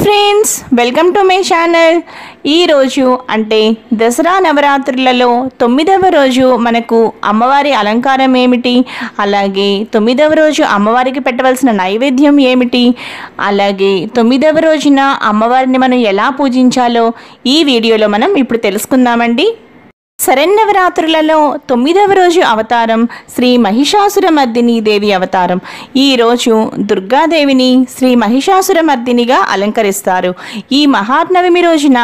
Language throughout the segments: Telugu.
Friends, welcome to my channel. ఈరోజు అంటే దసరా నవరాత్రులలో 9వ రోజు మనకు అమ్మవారి అలంకారం ఏమిటి, అలాగే 9వ రోజు అమ్మవారికి పెట్టవలసిన నైవేద్యం ఏమిటి, అలాగే 9వ రోజున అమ్మవారిని మనం ఎలా పూజించాలో ఈ వీడియోలో మనం ఇప్పుడు తెలుసుకుందామండి. శరన్నవరాత్రులలో 9వ రోజు అవతారం శ్రీ మహిషాసురమర్దిని దేవి అవతారం. ఈరోజు దుర్గాదేవిని శ్రీ మహిషాసురమర్దినిగా అలంకరిస్తారు. ఈ మహానవమి రోజున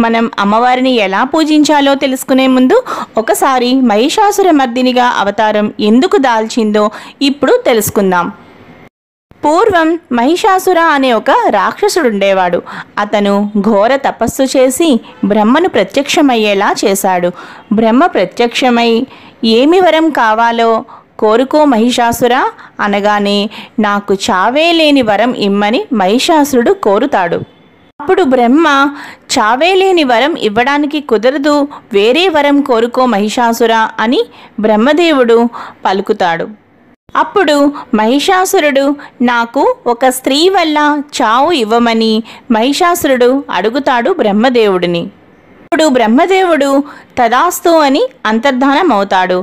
మనం అమ్మవారిని ఎలా పూజించాలో తెలుసుకునే ముందు ఒకసారి మహిషాసురమర్దినిగా అవతారం ఎందుకు దాల్చిందో ఇప్పుడు తెలుసుకుందాం. పూర్వం మహిషాసుర అనే ఒక రాక్షసుడు ఉండేవాడు. అతను ఘోర తపస్సు చేసి బ్రహ్మను ప్రత్యక్షమయ్యేలా చేశాడు. బ్రహ్మ ప్రత్యక్షమై ఏమి వరం కావాలో కోరుకో మహిషాసుర అనగానే నాకు చావే లేని వరం ఇమ్మని మహిషాసురుడు కోరుతాడు. అప్పుడు బ్రహ్మ చావేలేని వరం ఇవ్వడానికి కుదరదు, వేరే వరం కోరుకో మహిషాసుర అని బ్రహ్మదేవుడు పలుకుతాడు. అప్పుడు మహిషాసురుడు నాకు ఒక స్త్రీ వల్ల చావు ఇవ్వమని మహిషాసురుడు అడుగుతాడు బ్రహ్మదేవుడిని. ఇప్పుడు బ్రహ్మదేవుడు తదాస్తు అని అంతర్ధానం అవుతాడు.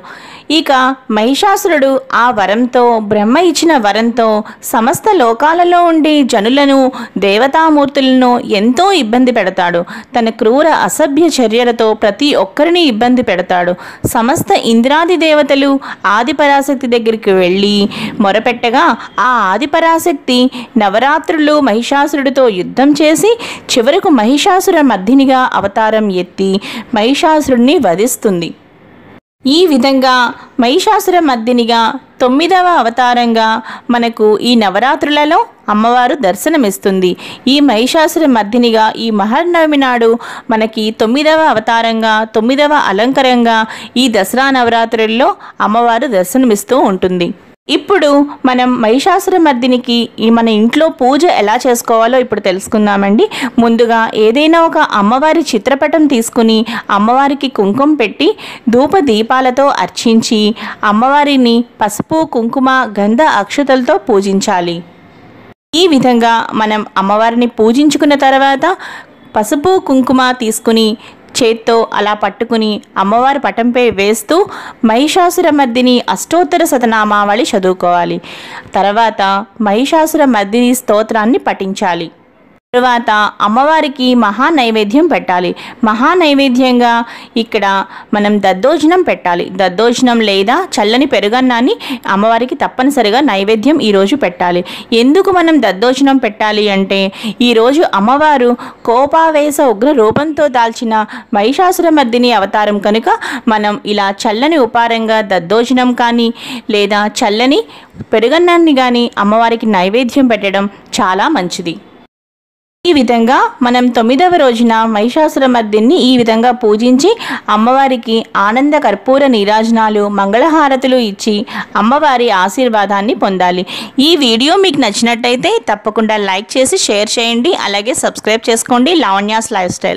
ఇక మహిషాసురుడు ఆ వరంతో, బ్రహ్మ ఇచ్చిన వరంతో సమస్త లోకాలలో ఉండే జనులను, దేవతామూర్తులను ఎంతో ఇబ్బంది పెడతాడు. తన క్రూర అసభ్య చర్యలతో ప్రతి ఒక్కరిని ఇబ్బంది పెడతాడు. సమస్త ఇంద్రాది దేవతలు ఆదిపరాశక్తి దగ్గరికి వెళ్ళి మొరపెట్టగా ఆ ఆదిపరాశక్తి నవరాత్రులు మహిషాసురుడితో యుద్ధం చేసి చివరకు మహిషాసుర మర్దినిగా అవతారం ఎత్తి మహిషాసురుడిని వధిస్తుంది. ఈ విధంగా మహిషాసుర మర్దినిగా 9వ అవతారంగా మనకు ఈ నవరాత్రులలో అమ్మవారు దర్శనమిస్తుంది. ఈ మహిషాసుర మర్దినిగా ఈ మహానవమి నాడు మనకి 9వ అవతారంగా, 9వ అలంకరంగా ఈ దసరా నవరాత్రుల్లో అమ్మవారు దర్శనమిస్తూ ఉంటుంది. ఇప్పుడు మనం మహిషాసుర మర్దినికి మన ఇంట్లో పూజ ఎలా చేసుకోవాలో ఇప్పుడు తెలుసుకుందామండి. ముందుగా ఏదైనా ఒక అమ్మవారి చిత్రపటం తీసుకుని అమ్మవారికి కుంకుమ పెట్టి ధూప దీపాలతో అర్చించి అమ్మవారిని పసుపు, కుంకుమ, గంధ అక్షతలతో పూజించాలి. ఈ విధంగా మనం అమ్మవారిని పూజించుకున్న తర్వాత పసుపు, కుంకుమ తీసుకుని చేత్తో అలా పట్టుకుని అమ్మవారి పటంపై వేస్తూ మహిషాసుర మర్దిని అష్టోత్తర శతనామావళి చదువుకోవాలి. తర్వాత మహిషాసుర మర్దిని స్తోత్రాన్ని పఠించాలి. తరువాత అమ్మవారికి మహా నైవేద్యం పెట్టాలి. మహా నైవేద్యంగా ఇక్కడ మనం దద్దోజనం పెట్టాలి. దద్దోజనం లేదా చల్లని పెరుగన్నాన్ని అమ్మవారికి తప్పనిసరిగా నైవేద్యం ఈరోజు పెట్టాలి. ఎందుకు మనం దద్దోజనం పెట్టాలి అంటే ఈరోజు అమ్మవారు కోపావేశ ఉగ్ర రూపంతో దాల్చిన మహిషాసుర మర్దిని అవతారం కనుక మనం ఇలా చల్లని ఉపారంగా దద్దోజనం కానీ లేదా చల్లని పెరుగన్నాన్ని కానీ అమ్మవారికి నైవేద్యం పెట్టడం చాలా మంచిది. ఈ విధంగా మనం 9వ రోజున మహిషాసుర మర్దిని ఈ విధంగా పూజించి అమ్మవారికి ఆనంద కర్పూర నీరాజనాలు, మంగళహారతులు ఇచ్చి అమ్మవారి ఆశీర్వాదాన్ని పొందాలి. ఈ వీడియో మీకు నచ్చినట్టయితే తప్పకుండా లైక్ చేసి షేర్ చేయండి. అలాగే సబ్స్క్రైబ్ చేసుకోండి లావణ్యాస్ లైఫ్ స్టైల్.